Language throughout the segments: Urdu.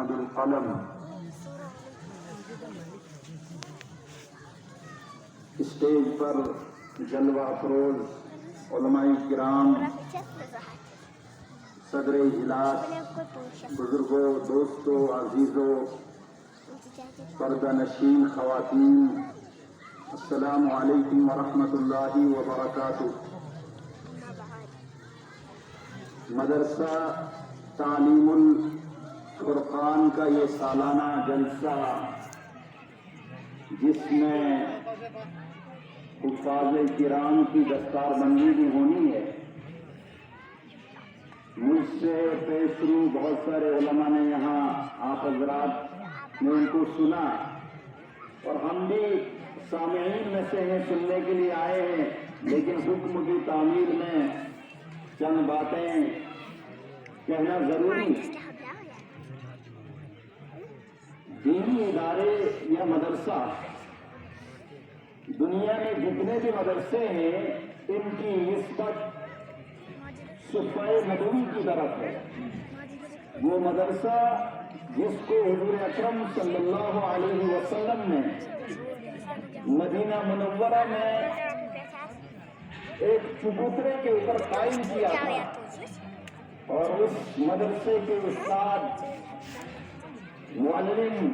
بالقلم اسٹیج پر جلوہ افروز علماء کرام، صدر اجلاس، بزرگوں، دوستوں، عزیزوں، پردہ نشین خواتین، السلام علیکم ورحمۃ اللہ وبرکاتہ۔ مدرسہ تعلیم الفرقان کا یہ سالانہ جلسہ، جس میں حفاظ کرام کی دستار بندی بھی ہونی ہے، مجھ سے پیش رو بہت سارے علماء نے یہاں آپ حضرات نے ان کو سنا، اور ہم بھی سامعین میں سے ہیں، سننے کے لیے آئے ہیں، لیکن حکم کی تعمیل میں چند باتیں کہنا ضروری ہے۔ دینی ادارے یا مدرسہ، دنیا میں جتنے بھی مدرسے ہیں ان کی نسبت صفحہ نبوی کی طرف ہے۔ وہ مدرسہ جس کو حضور اکرم صلی اللہ علیہ وسلم نے مدینہ منورہ میں ایک چبوترے کے اوپر قائم کیا تھا، اور اس مدرسے کے استاد معلم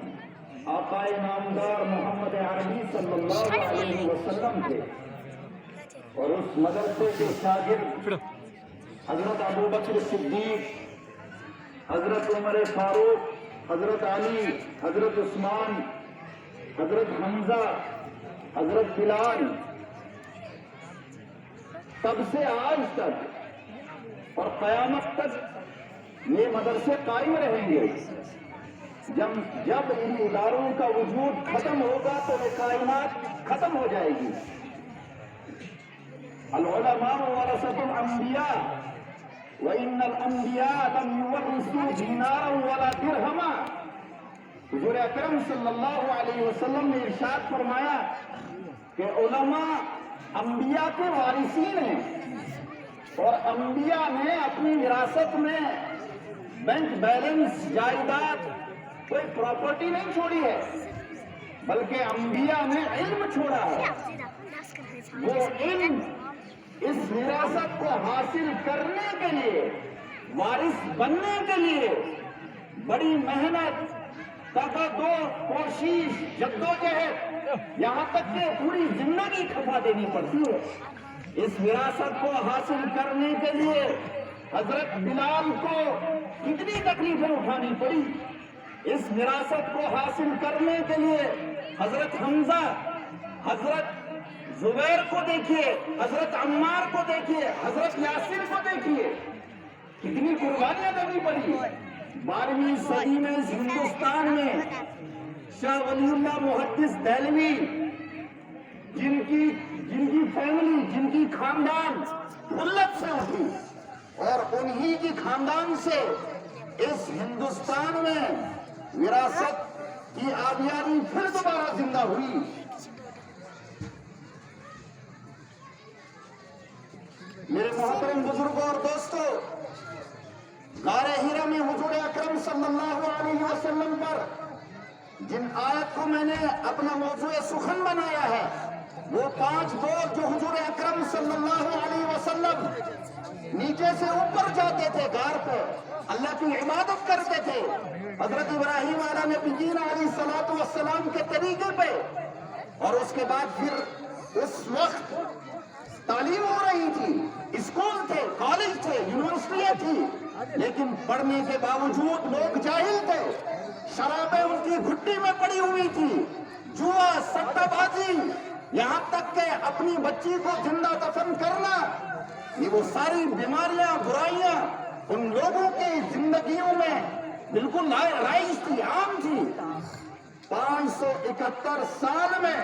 آقا نامدار محمد عربی صلی اللہ علیہ وسلم تھے، اور اس مدرسے کے شاگرد حضرت ابو بکر صدیق، حضرت عمر فاروق، حضرت علی، حضرت عثمان، حضرت حمزہ، حضرت بلال، تب سے آج تک اور قیامت تک یہ مدرسے قائم رہیں گے۔ جب ان اداروں کا وجود ختم ہوگا تو یہ کائنات ختم ہو جائے گی۔ العلماء ورثۃ الانبیاء وان الانبیاء لم یورثوا دینارا ولا درہما۔ حضور اکرم صلی اللہ علیہ وسلم نے ارشاد فرمایا کہ علماء انبیاء کے وارثین ہیں، اور انبیاء نے اپنی وراثت میں بینک بیلنس، جائیداد، کوئی پراپرٹی نہیں چھوڑی ہے، بلکہ انبیاء نے علم چھوڑا ہے۔ وہ علم اس وراثت کو حاصل کرنے کے لیے، وارث بننے کے لیے بڑی محنت، تقدو، کوشش، جدوجہد، یہاں تک کہ پوری زندگی کھپا دینی پڑتی ہے۔ اس وراثت کو حاصل کرنے کے لیے حضرت بلال کو کتنی تکلیفیں اٹھانی پڑی، اس وراثت کو حاصل کرنے کے لیے حضرت حمزہ، حضرت زبیر کو دیکھیے، حضرت عمار کو دیکھیے، حضرت یاسر کو دیکھیے، کتنی قربانیاں دینی پڑی۔ 12ویں صدی میں اس ہندوستان میں شاہ ولی اللہ محدث دہلوی، جن کی فیملی، جن کی خاندان ملت سے اٹھی، اور انہی کی خاندان سے اس ہندوستان میں وراثت کی آبیاری پھر دوبارہ زندہ ہوئی۔ میرے محترم بزرگوں اور دوستوں، غار ہیرا میں حضور اکرم صلی اللہ علیہ وسلم پر جن آیت کو میں نے اپنا موضوع سخن بنایا ہے، وہ 5 دور جو حضور اکرم صلی اللہ علیہ وسلم نیچے سے اوپر جاتے تھے، غار پہ اللہ کی عبادت کرتے تھے، حضرت ابراہیم علیہ نبیین علیہ الصلوۃ والسلام کے طریقے پہ، اور اس کے بعد پھر اس وقت تعلیم ہو رہی تھی، اسکول تھے، کالج تھے، یونیورسٹیاں تھی، لیکن پڑھنے کے باوجود لوگ جاہل تھے، شرابیں ان کی گھٹی میں پڑی ہوئی تھی، جوا، سٹہ بازی، یہاں تک کہ اپنی بچی کو زندہ دفن کرنا، یہ وہ ساری بیماریاں، برائیاں ان لوگوں کی زندگیوں میں بالکل رائج تھی، عام تھی۔ 571 سال میں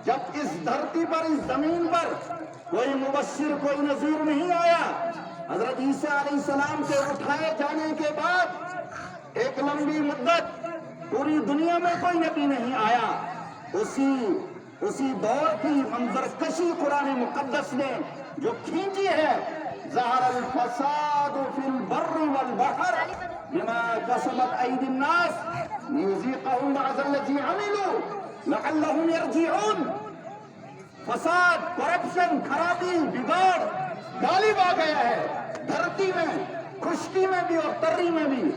جب اس دھرتی پر، اس زمین پر کوئی مبشر، کوئی نذیر نہیں آیا، حضرت عیسیٰ علیہ السلام کے اٹھائے جانے کے بعد ایک لمبی مدت پوری دنیا میں کوئی نبی نہیں آیا۔ اسی دور کی منظر کشی قرآن مقدس نے جو کھینچی ہے، ظہر الفساد فی البر والبحر، بما كسبت أيدي الناس ليذيقهم بعض الذي عملوا لعلهم يرجعون. فساد، کرپشن، خرابی، بگاڑ غالب آ گیا ہے دھرتی میں، خشکی میں بھی اور تری میں بھی.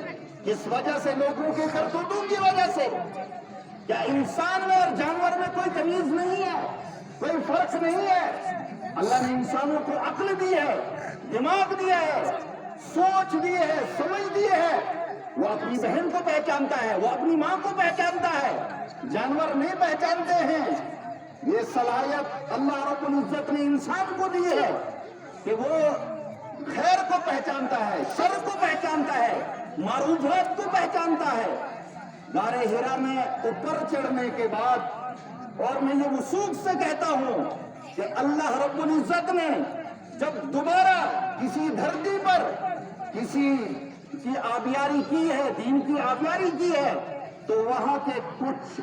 کس وجہ سے؟ لوگوں کے کرتوتوں کی وجہ سے. کیا انسان میں اور جانور میں کوئی تمیز نہیں ہے؟ کوئی فرق نہیں ہے؟ اللہ نے انسانوں کو عقل دی ہے، دماغ دیا ہے، سوچ دی ہے، سمجھ دی ہے. وہ اپنی بہن کو پہچانتا ہے، وہ اپنی ماں کو پہچانتا ہے. جانور نہیں پہچانتے ہیں. یہ صلاحیت اللہ رب العزت نے انسان کو دی ہے کہ وہ خیر کو پہچانتا ہے، شر کو پہچانتا ہے، معروفات کو پہچانتا ہے. غار حرا میں اوپر چڑھنے کے بعد، اور میں یہ وثوق سے کہتا ہوں کہ اللہ رب العزت نے جب دوبارہ کسی دھرتی پر کسی کی آبیاری کی ہے، دین کی آبیاری کی ہے، تو وہاں کے کچھ